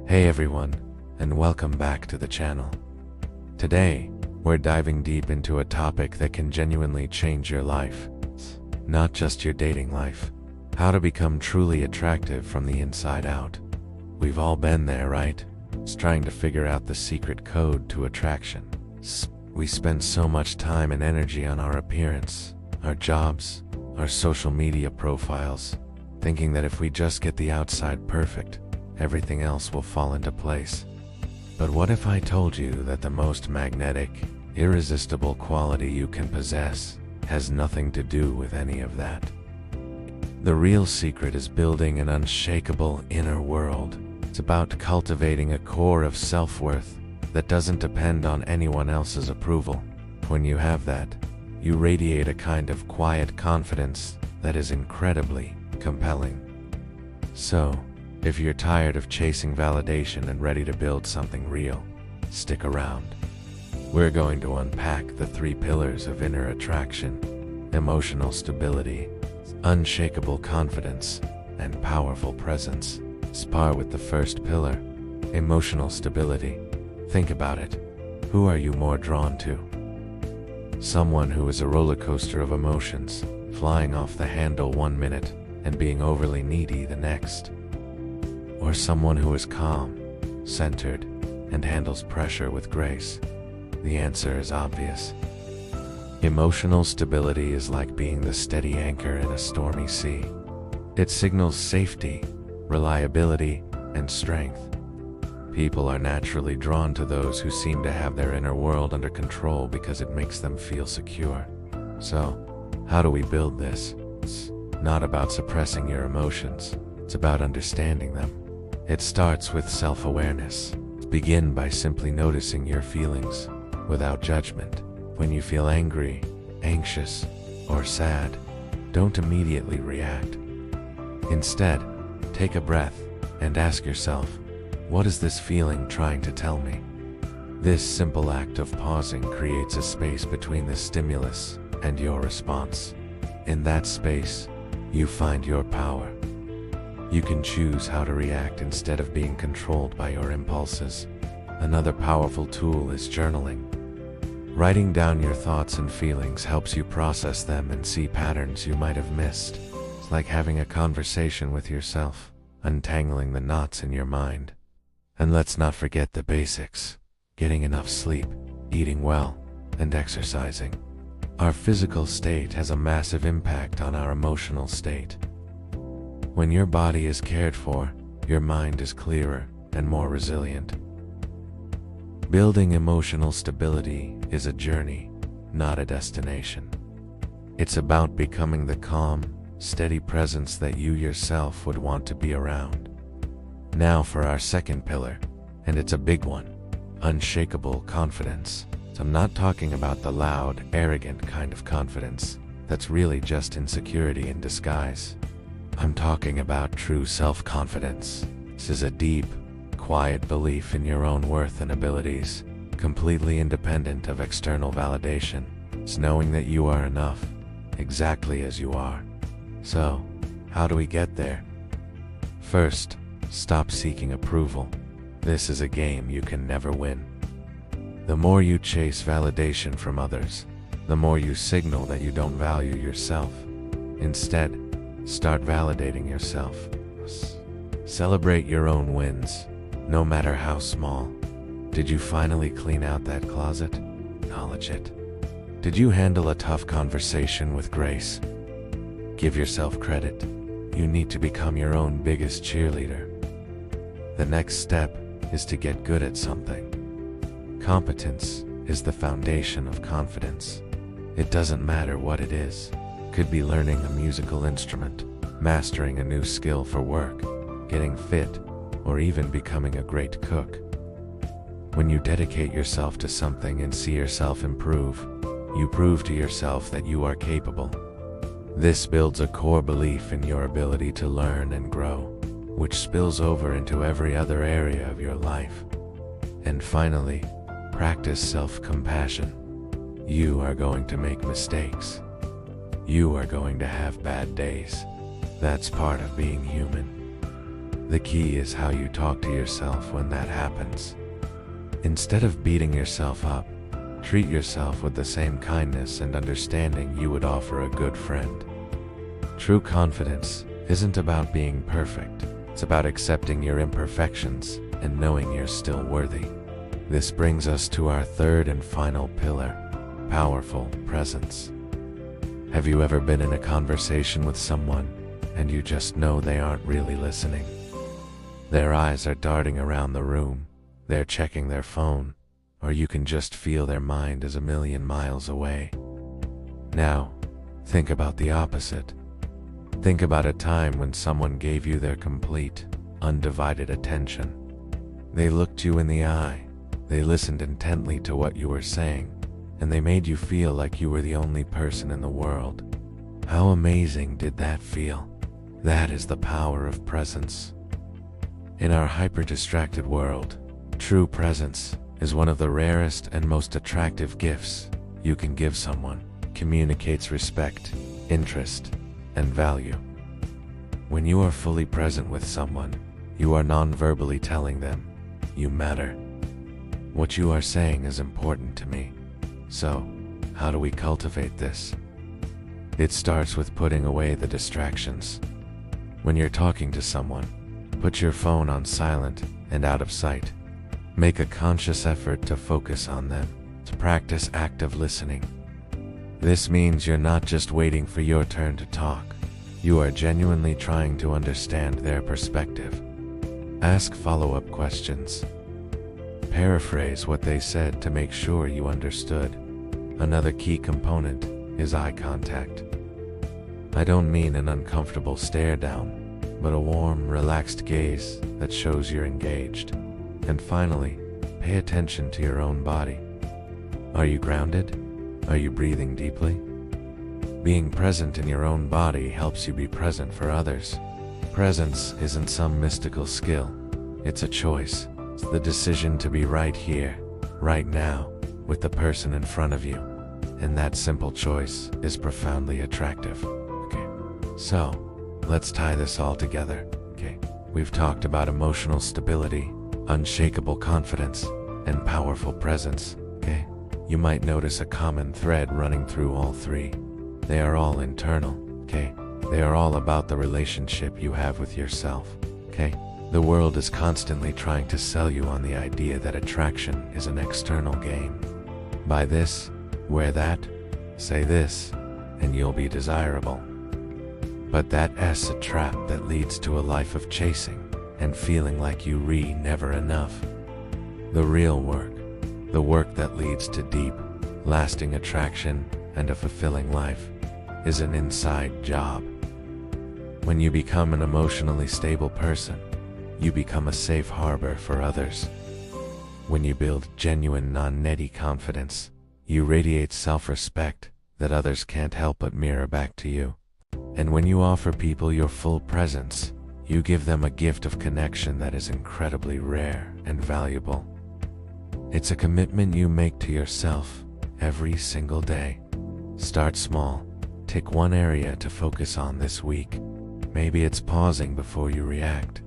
Hey everyone, and welcome back to the channel. Today, we're diving deep into a topic that can genuinely change your life. Not just your dating life. How to become truly attractive from the inside out. We've all been there, right? It's trying to figure out the secret code to attraction. We spend so much time and energy on our appearance, our jobs, our social media profiles, thinking that if we just get the outside perfect, everything else will fall into place. But what if I told you that the most magnetic, irresistible quality you can possess has nothing to do with any of that? The real secret is building an unshakable inner world. It's about cultivating a core of self-worth that doesn't depend on anyone else's approval. When you have that, you radiate a kind of quiet confidence that is incredibly compelling. So, if you're tired of chasing validation and ready to build something real, stick around. We're going to unpack the 3 pillars of inner attraction: emotional stability, unshakable confidence, and powerful presence. Spar with the first pillar, emotional stability. Think about it. Who are you more drawn to? Someone who is a roller coaster of emotions, flying off the handle one minute and being overly needy the next? Or someone who is calm, centered, and handles pressure with grace? The answer is obvious. Emotional stability is like being the steady anchor in a stormy sea. It signals safety, reliability, and strength. People are naturally drawn to those who seem to have their inner world under control because it makes them feel secure. So, how do we build this? It's not about suppressing your emotions. It's about understanding them. It starts with self-awareness. Begin by simply noticing your feelings without judgment. When you feel angry, anxious, or sad, don't immediately react. Instead, take a breath and ask yourself, what is this feeling trying to tell me? This simple act of pausing creates a space between the stimulus and your response. In that space, you find your power. You can choose how to react instead of being controlled by your impulses. Another powerful tool is journaling. Writing down your thoughts and feelings helps you process them and see patterns you might have missed. It's like having a conversation with yourself, untangling the knots in your mind. And let's not forget the basics: getting enough sleep, eating well, and exercising. Our physical state has a massive impact on our emotional state. When your body is cared for, your mind is clearer and more resilient. Building emotional stability is a journey, not a destination. It's about becoming the calm, steady presence that you yourself would want to be around. Now for our second pillar, and it's a big one: unshakable confidence. So I'm not talking about the loud, arrogant kind of confidence that's really just insecurity in disguise. I'm talking about true self-confidence. This is a deep, quiet belief in your own worth and abilities, completely independent of external validation. It's knowing that you are enough, exactly as you are. So, how do we get there? First, stop seeking approval. This is a game you can never win. The more you chase validation from others, the more you signal that you don't value yourself. Instead, start validating yourself. Celebrate your own wins, no matter how small. Did you finally clean out that closet? Acknowledge it. Did you handle a tough conversation with grace? Give yourself credit. You need to become your own biggest cheerleader. The next step is to get good at something. Competence is the foundation of confidence. It doesn't matter what it is. Could be learning a musical instrument, mastering a new skill for work, getting fit, or even becoming a great cook. When you dedicate yourself to something and see yourself improve, you prove to yourself that you are capable. This builds a core belief in your ability to learn and grow, which spills over into every other area of your life. And finally, practice self-compassion. You are going to make mistakes. You are going to have bad days. That's part of being human. The key is how you talk to yourself when that happens. Instead of beating yourself up, treat yourself with the same kindness and understanding you would offer a good friend. True confidence isn't about being perfect. It's about accepting your imperfections and knowing you're still worthy. This brings us to our third and final pillar, powerful presence. Have you ever been in a conversation with someone and you just know they aren't really listening? Their eyes are darting around the room, they're checking their phone, or you can just feel their mind is a million miles away. Now, think about the opposite. Think about a time when someone gave you their complete, undivided attention. They looked you in the eye, they listened intently to what you were saying, and they made you feel like you were the only person in the world. How amazing did that feel? That is the power of presence. In our hyper-distracted world, true presence is one of the rarest and most attractive gifts you can give someone. Communicates respect, interest, and value. When you are fully present with someone, you are non-verbally telling them, you matter. What you are saying is important to me. So, how do we cultivate this? It starts with putting away the distractions. When you're talking to someone, put your phone on silent and out of sight. Make a conscious effort to focus on them, to practice active listening. This means you're not just waiting for your turn to talk. You are genuinely trying to understand their perspective. Ask follow-up questions. Paraphrase what they said to make sure you understood. Another key component is eye contact. I don't mean an uncomfortable stare down, but a warm, relaxed gaze that shows you're engaged. And finally, pay attention to your own body. Are you grounded? Are you breathing deeply? Being present in your own body helps you be present for others. Presence isn't some mystical skill. It's a choice. It's the decision to be right here, right now, with the person in front of you. And that simple choice is profoundly attractive. Okay, so let's tie this all together. Okay, we've talked about emotional stability, unshakable confidence, and powerful presence. Okay, you might notice a common thread running through all three. They are all internal. Okay, they are all about the relationship you have with yourself. Okay, the world is constantly trying to sell you on the idea that attraction is an external game. Buy this, wear that, say this, and you'll be desirable. But that's a trap that leads to a life of chasing and feeling like you never enough. The real work, the work that leads to deep, lasting attraction and a fulfilling life, is an inside job. When you become an emotionally stable person, you become a safe harbor for others. When you build genuine non-netty confidence, you radiate self-respect that others can't help but mirror back to you. And when you offer people your full presence, you give them a gift of connection that is incredibly rare and valuable. It's a commitment you make to yourself every single day. Start small. Take one area to focus on this week. Maybe it's pausing before you react.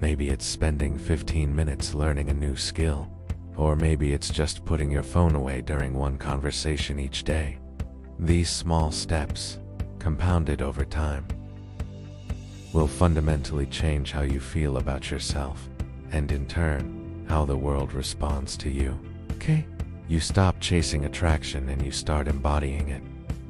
Maybe it's spending 15 minutes learning a new skill. Or maybe it's just putting your phone away during one conversation each day. These small steps, compounded over time, will fundamentally change how you feel about yourself, and in turn, how the world responds to you. Okay? You stop chasing attraction and you start embodying it.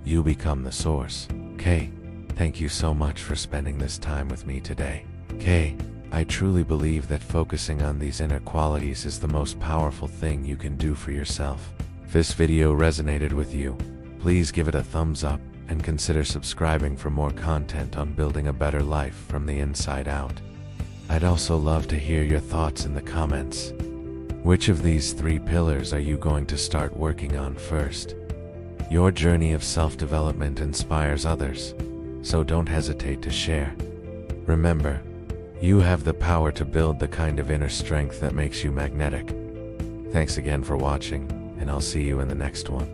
You become the source. Okay? Thank you so much for spending this time with me today. Okay? I truly believe that focusing on these inner qualities is the most powerful thing you can do for yourself. If this video resonated with you, please give it a thumbs up and consider subscribing for more content on building a better life from the inside out. I'd also love to hear your thoughts in the comments. Which of these 3 pillars are you going to start working on first? Your journey of self-development inspires others, so don't hesitate to share. Remember, you have the power to build the kind of inner strength that makes you magnetic. Thanks again for watching, and I'll see you in the next one.